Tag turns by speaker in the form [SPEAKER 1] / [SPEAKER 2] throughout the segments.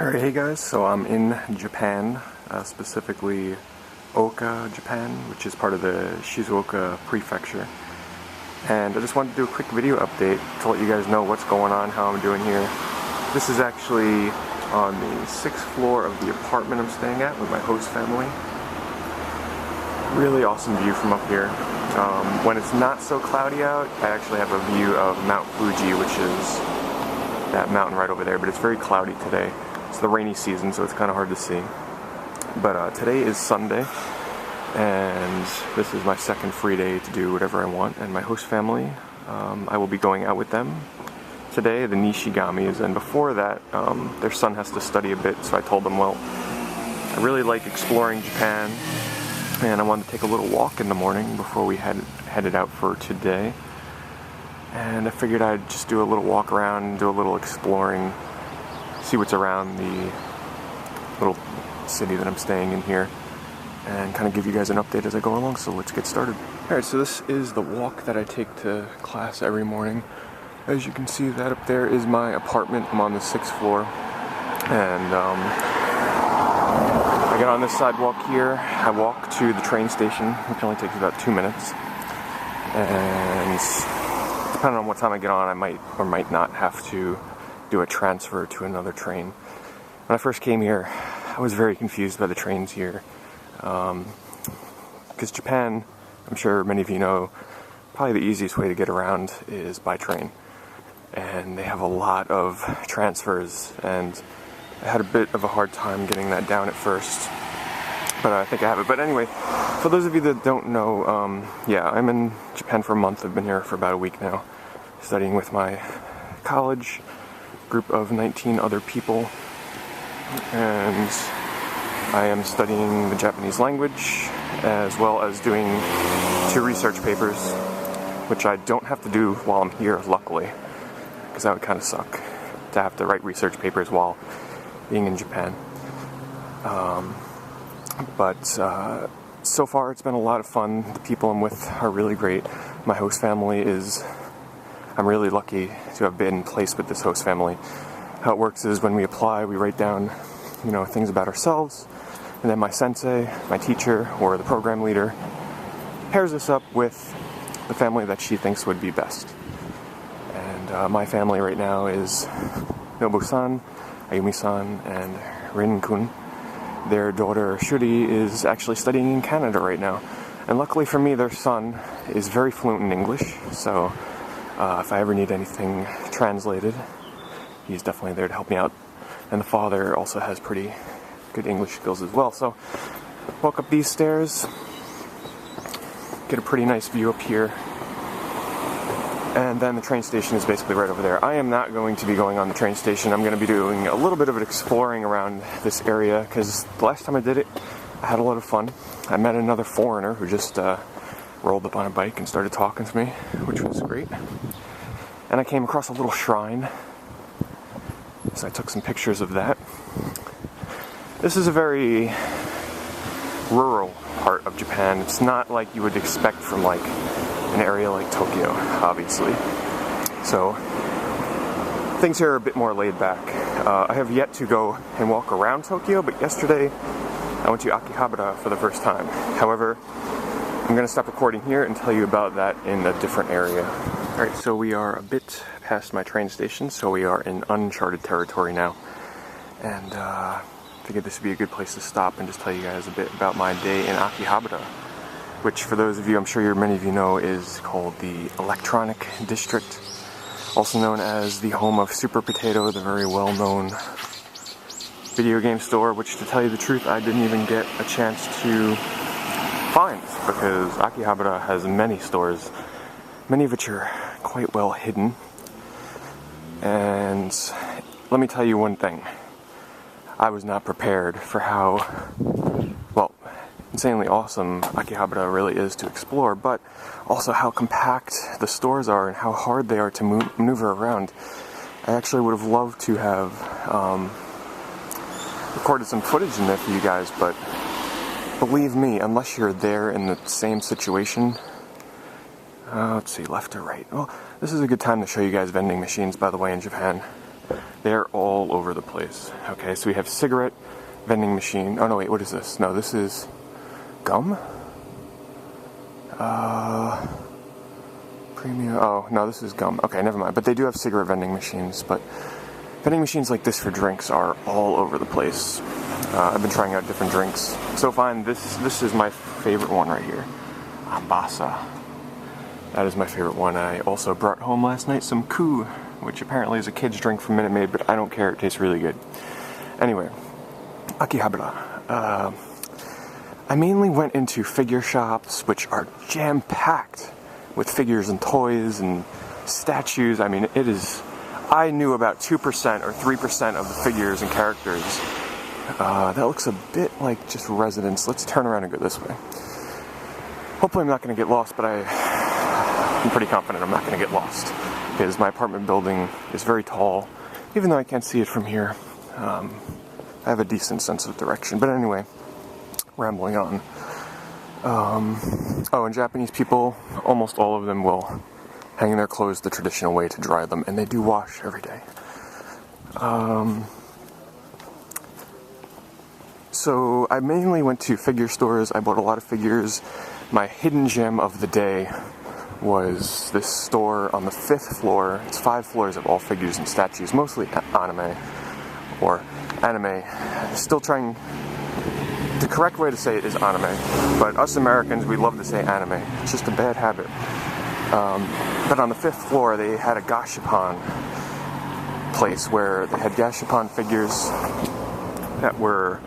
[SPEAKER 1] Alright, hey guys, so I'm in Japan, specifically Ooka, Japan, which is part of the Shizuoka prefecture. And I just wanted to do a quick video update to let you guys know what's going on, how I'm doing here. This is actually on the 6th floor of the apartment I'm staying at with my host family. Really awesome view from up here. When it's not so cloudy out, I actually have a view of Mount Fuji, which is that mountain right over there, but it's very cloudy today. It's the rainy season, so it's kind of hard to see. But today is Sunday, and this is my second free day to do whatever I want. And my host family, I will be going out with them today, the Nishigamis, and before that, their son has to study a bit, so I told them, well, I really like exploring Japan, and I wanted to take a little walk in the morning before we headed out for today. And I figured I'd just do a little walk around, do a little exploring, see what's around the little city that I'm staying in here, and kind of give you guys an update as I go along, so let's get started. Alright, so this is the walk that I take to class every morning. As you can see, that up there is my apartment. I'm on the 6th floor, and I get on this sidewalk here, I walk to the train station, which only takes about 2 minutes, and depending on what time I get on, I might or might not have to do a transfer to another train. When I first came here, I was very confused by the trains here, because Japan, I'm sure many of you know, probably the easiest way to get around is by train, and they have a lot of transfers, and I had a bit of a hard time getting that down at first, but I think I have it. But anyway, for those of you that don't know, yeah, I'm in Japan for a month. I've been here for about a week now, studying with my college group of 19 other people, and I am studying the Japanese language as well as doing 2 research papers, which I don't have to do while I'm here, luckily, because that would kind of suck to have to write research papers while being in Japan. But so far it's been a lot of fun. The people I'm with are really great. My host family is, I'm really lucky to have been placed with this host family. How it works is when we apply, we write down, things about ourselves, and then my sensei, my teacher, or the program leader pairs us up with the family that she thinks would be best. And my family right now is Nobu-san, Ayumi-san, and Rin-kun. Their daughter Shuri is actually studying in Canada right now. And luckily for me, their son is very fluent in English, so if I ever need anything translated, he's definitely there to help me out. And the father also has pretty good English skills as well. So walk up these stairs, get a pretty nice view up here, and then the train station is basically right over there. I am not going to be going on the train station. I'm going to be doing a little bit of exploring around this area, because the last time I did it, I had a lot of fun. I met another foreigner who just rolled up on a bike and started talking to me, which was great. And I came across a little shrine, so I took some pictures of that. This is a very rural part of Japan. It's not like you would expect from like an area like Tokyo, obviously. So things here are a bit more laid back. I have yet to go and walk around Tokyo, but yesterday I went to Akihabara for the first time. However, I'm going to stop recording here and tell you about that in a different area. Alright, so we are a bit past my train station, so we are in uncharted territory now. And I figured this would be a good place to stop and just tell you guys a bit about my day in Akihabara, which for those of you, I'm sure many of you know, is called the Electronic District, also known as the home of Super Potato, the very well-known video game store, which, to tell you the truth, I didn't even get a chance to find, because Akihabara has many stores, many of which are quite well hidden. And let me tell you one thing. I was not prepared for how, well, insanely awesome Akihabara really is to explore, but also how compact the stores are and how hard they are to maneuver around. I actually would have loved to have recorded some footage in there for you guys, but believe me, unless you're there in the same situation, let's see, left or right. Well, this is a good time to show you guys vending machines, by the way, in Japan. They're all over the place. Okay, so we have cigarette vending machine. Oh no, wait, what is this? No, this is gum? Premium. Oh, no, this is gum. Okay, never mind. But they do have cigarette vending machines, but vending machines like this for drinks are all over the place. I've been trying out different drinks. So fine, this is my favorite one right here. Ambassa. That is my favorite one. I also brought home last night some Koo, which apparently is a kid's drink from Minute Maid, but I don't care. It tastes really good. Anyway, Akihabara. I mainly went into figure shops, which are jam-packed with figures and toys and statues. I mean, it is... I knew about 2% or 3% of the figures and characters. That looks a bit like just residents. Let's turn around and go this way. Hopefully I'm not going to get lost, but I'm pretty confident I'm not going to get lost, because my apartment building is very tall. Even though I can't see it from here, I have a decent sense of direction. But anyway, rambling on. Oh, and Japanese people, almost all of them will hang their clothes the traditional way to dry them, and they do wash every day. So I mainly went to figure stores. I bought a lot of figures. My hidden gem of the day was this store on the 5th floor. It's 5 floors of all figures and statues, mostly anime. Still trying... The correct way to say it is anime, but us Americans, we love to say anime. It's just a bad habit. But on the 5th floor, they had a gashapon place where they had gashapon figures that were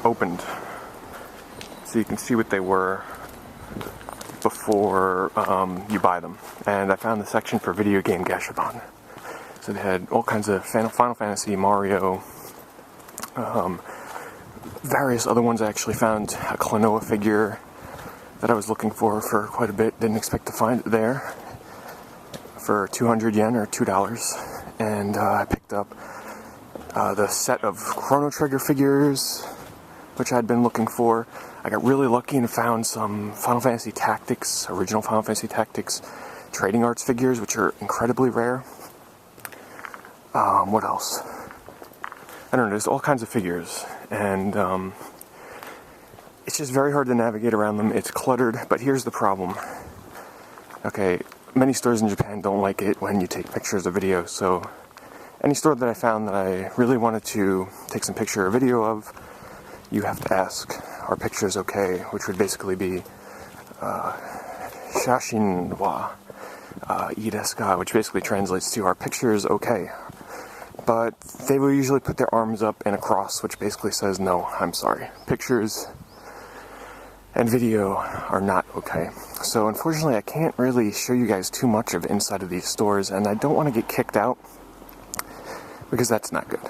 [SPEAKER 1] opened, so you can see what they were before you buy them. And I found the section for video game gashapon. So they had all kinds of Final Fantasy, Mario, various other ones. I actually found a Klonoa figure that I was looking for quite a bit. Didn't expect to find it there for 200 yen or $2. And I picked up the set of Chrono Trigger figures, which I'd been looking for. I got really lucky and found some Final Fantasy Tactics, original Final Fantasy Tactics trading arts figures, which are incredibly rare. What else? I don't know, there's all kinds of figures, and it's just very hard to navigate around them. It's cluttered, but here's the problem. Okay, many stores in Japan don't like it when you take pictures or videos, so any store that I found that I really wanted to take some picture or video of, you have to ask, are pictures okay? Which would basically be shashin wa ii desu ka, which basically translates to, are pictures okay? But they will usually put their arms up in a cross, which basically says, no, I'm sorry. Pictures and video are not okay. So unfortunately, I can't really show you guys too much of the inside of these stores, and I don't want to get kicked out, because that's not good.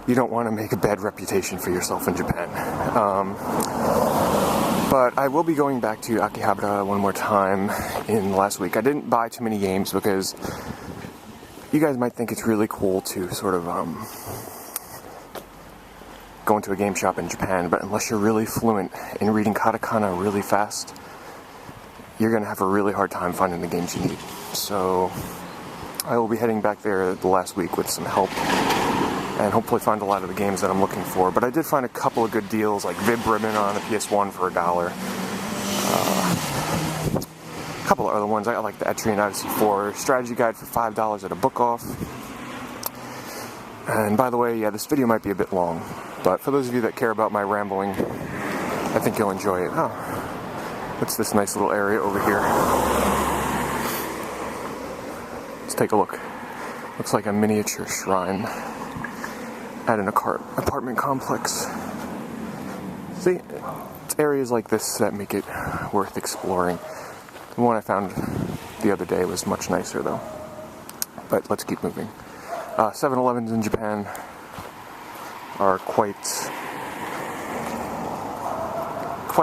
[SPEAKER 1] You don't want to make a bad reputation for yourself in Japan. But I will be going back to Akihabara one more time in the last week. I didn't buy too many games because you guys might think it's really cool to sort of go into a game shop in Japan, but unless you're really fluent in reading katakana really fast, you're going to have a really hard time finding the games you need. So I will be heading back there the last week with some help, and hopefully find a lot of the games that I'm looking for. But I did find a couple of good deals, like Vib Ribbon on a PS1 for $1. A couple of other ones. I like the Etrian Odyssey 4 strategy guide for $5 at a book off. And by the way, yeah, this video might be a bit long, but for those of you that care about my rambling, I think you'll enjoy it. Oh, what's this nice little area over here? Let's take a look. Looks like a miniature shrine at an apartment complex. See, it's areas like this that make it worth exploring. The one I found the other day was much nicer though. But let's keep moving. 7-Elevens in Japan are quite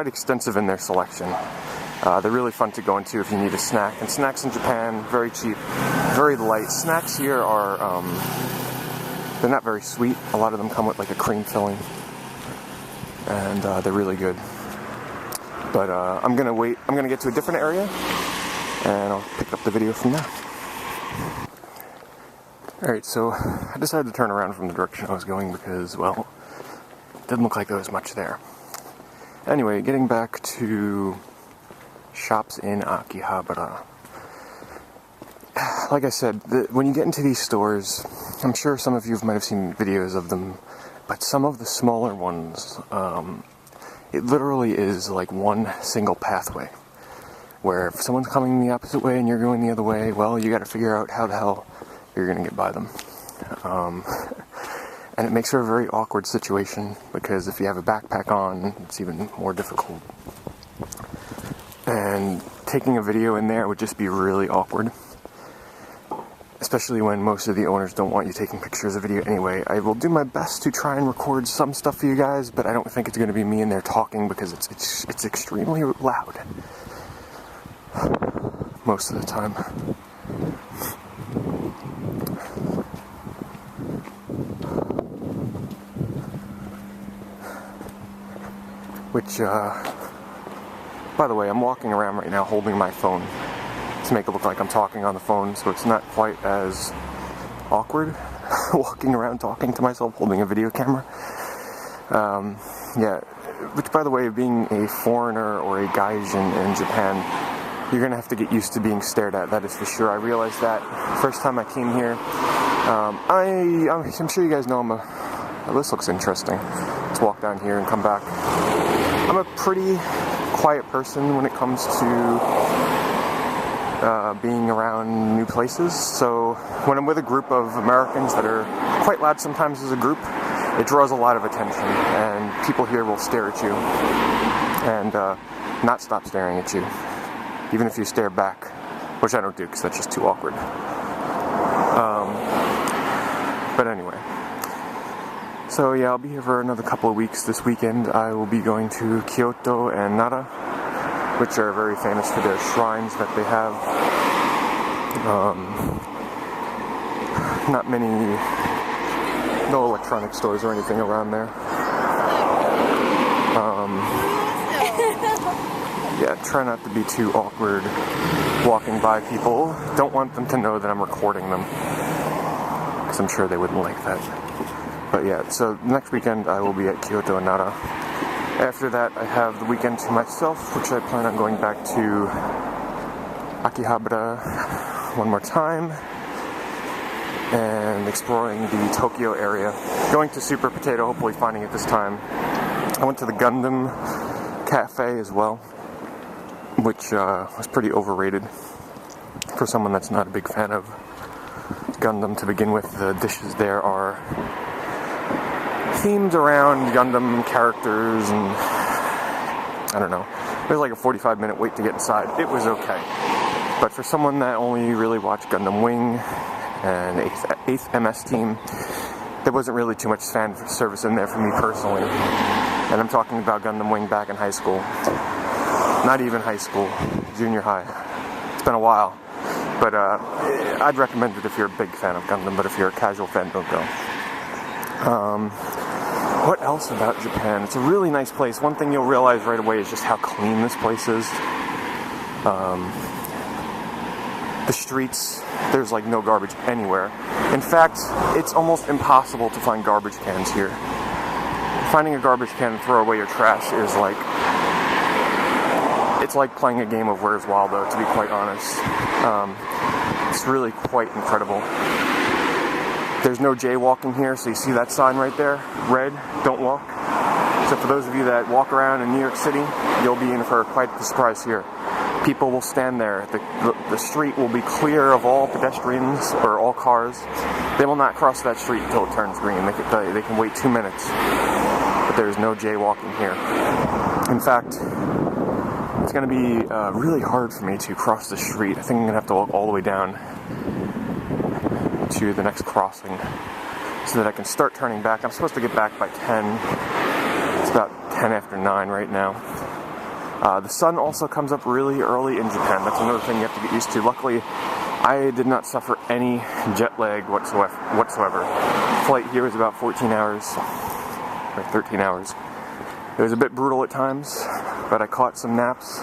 [SPEAKER 1] extensive in their selection. They're really fun to go into if you need a snack. And snacks in Japan, very cheap, very light. Snacks here are, they're not very sweet. A lot of them come with like a cream filling. And they're really good. But I'm gonna get to a different area, and I'll pick up the video from there. Alright, so I decided to turn around from the direction I was going because, well, it didn't look like there was much there. Anyway, getting back to shops in Akihabara. Like I said, when you get into these stores, I'm sure some of you might have seen videos of them, but some of the smaller ones, it literally is like one single pathway. Where if someone's coming the opposite way and you're going the other way, well, you gotta figure out how the hell you're gonna get by them. And it makes for a very awkward situation, because if you have a backpack on, it's even more difficult. And taking a video in there would just be really awkward. Especially when most of the owners don't want you taking pictures of video anyway. I will do my best to try and record some stuff for you guys, but I don't think it's gonna be me in there talking because it's extremely loud. Most of the time. Which, by the way, I'm walking around right now holding my phone to make it look like I'm talking on the phone, so it's not quite as awkward walking around talking to myself holding a video camera. Yeah, which, by the way, being a foreigner or a gaijin in Japan, you're going to have to get used to being stared at, that is for sure. I realized that first time I came here. I'm sure you guys know this looks interesting. Let's walk down here and come back. I'm a pretty quiet person when it comes to being around new places. So when I'm with a group of Americans that are quite loud sometimes as a group, it draws a lot of attention. And people here will stare at you and not stop staring at you. Even if you stare back, which I don't do because that's just too awkward. But anyway. So yeah, I'll be here for another couple of weeks. This weekend I will be going to Kyoto and Nara, which are very famous for their shrines that they have. Not many, no electronic stores or anything around there. Yeah, try not to be too awkward walking by people. Don't want them to know that I'm recording them, because I'm sure they wouldn't like that. But yeah, so next weekend I will be at Kyoto and Nara. After that I have the weekend to myself, which I plan on going back to Akihabara one more time and exploring the Tokyo area. Going to Super Potato, hopefully finding it this time. I went to the Gundam Cafe as well, which was pretty overrated for someone that's not a big fan of Gundam to begin with. The dishes there are themed around Gundam characters, and I don't know. There's like a 45-minute wait to get inside. It was okay. But for someone that only really watched Gundam Wing and 8th MS Team, there wasn't really too much fan service in there for me personally. And I'm talking about Gundam Wing back in high school. Not even high school, junior high. It's been a while. But I'd recommend it if you're a big fan of Gundam, but if you're a casual fan, don't go. What else about Japan? It's a really nice place. One thing you'll realize right away is just how clean this place is. The streets, there's like no garbage anywhere. In fact, it's almost impossible to find garbage cans here. Finding a garbage can and throw away your trash is like, it's like playing a game of Where's Waldo, to be quite honest. It's really quite incredible. There's no jaywalking here, so you see that sign right there, red, don't walk. So for those of you that walk around in New York City, you'll be in for quite the surprise here. People will stand there. The street will be clear of all pedestrians or all cars. They will not cross that street until it turns green. They can wait 2 minutes, but there's no jaywalking here. In fact, it's going to be really hard for me to cross the street. I think I'm going to have to walk all the way down to the next crossing so that I can start turning back. I'm supposed to get back by 10. It's about 10 after 9 right now. The sun also comes up really early in Japan. That's another thing you have to get used to. Luckily, I did not suffer any jet lag whatsoever. The flight here was about 14 hours, or 13 hours. It was a bit brutal at times, but I caught some naps,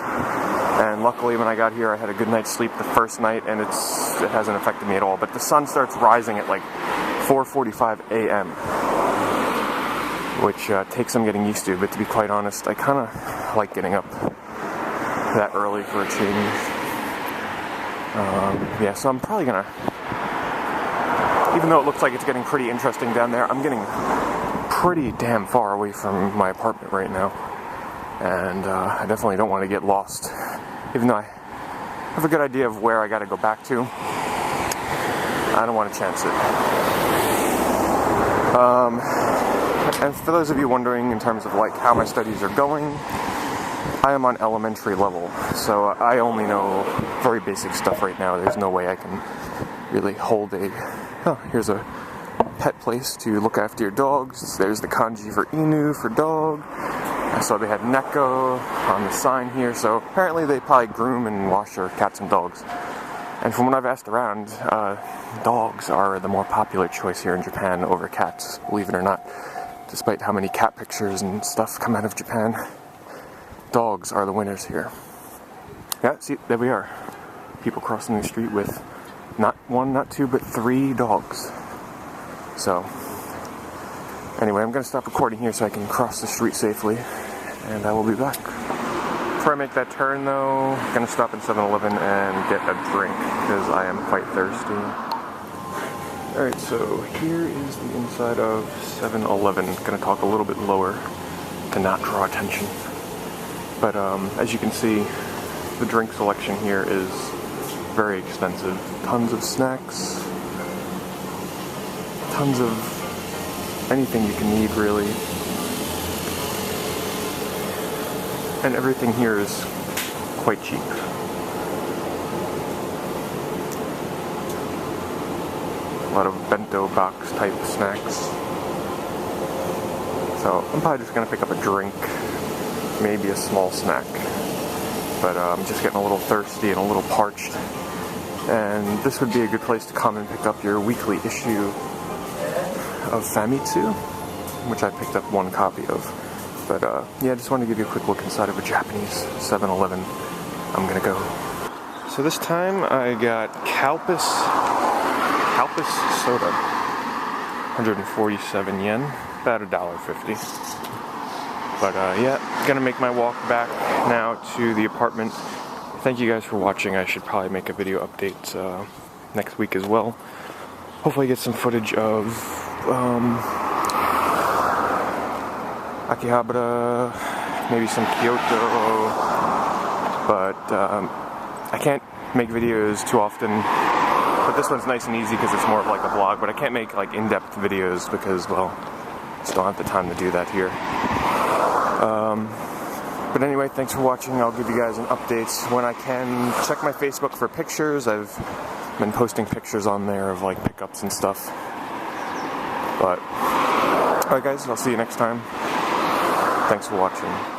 [SPEAKER 1] And luckily when I got here I had a good night's sleep the first night, and it hasn't affected me at all. But the sun starts rising at like 4:45 a.m. which takes some getting used to, but to be quite honest, I kind of like getting up that early for a change. Yeah, so I'm probably gonna, even though it looks like it's getting pretty interesting down there, I'm getting pretty damn far away from my apartment right now, and I definitely don't want to get lost, even though I have a good idea of where I gotta go back to. I don't want to chance it. And for those of you wondering in terms of like how my studies are going, I am on elementary level, so I only know very basic stuff right now. There's no way I can really hold a... Oh, here's a pet place to look after your dogs. There's the kanji for inu, for dog. I saw they had neko on the sign here, so apparently they probably groom and wash their cats and dogs. And from what I've asked around, dogs are the more popular choice here in Japan over cats, believe it or not. Despite how many cat pictures and stuff come out of Japan, dogs are the winners here. Yeah, see, there we are. People crossing the street with not one, not two, but 3 dogs. So, anyway, I'm going to stop recording here so I can cross the street safely, and I will be back. Before I make that turn, though, I'm going to stop in 7-Eleven and get a drink, because I am quite thirsty. Alright, so here is the inside of 7-Eleven. Gonna talk a little bit lower to not draw attention. But as you can see, the drink selection here is very extensive. Tons of snacks, tons of anything you can need, really. And everything here is quite cheap. A lot of bento box type snacks. So I'm probably just gonna pick up a drink, maybe a small snack. But I'm just getting a little thirsty and a little parched. And this would be a good place to come and pick up your weekly issue of Famitsu, which I picked up 1 copy of. But yeah, I just wanted to give you a quick look inside of a Japanese 7-Eleven. I'm gonna go. So this time I got Calpis soda, 147 yen, about $1.50. But yeah, gonna make my walk back now to the apartment. Thank you guys for watching. I should probably make a video update next week as well. Hopefully get some footage of Akihabara, maybe some Kyoto, but I can't make videos too often. But this one's nice and easy because it's more of like a vlog, but I can't make like in-depth videos because, well, just don't have the time to do that here. But anyway, thanks for watching. I'll give you guys an update when I can. Check my Facebook for pictures. I've been posting pictures on there of like pickups and stuff. But, alright guys, I'll see you next time. Thanks for watching.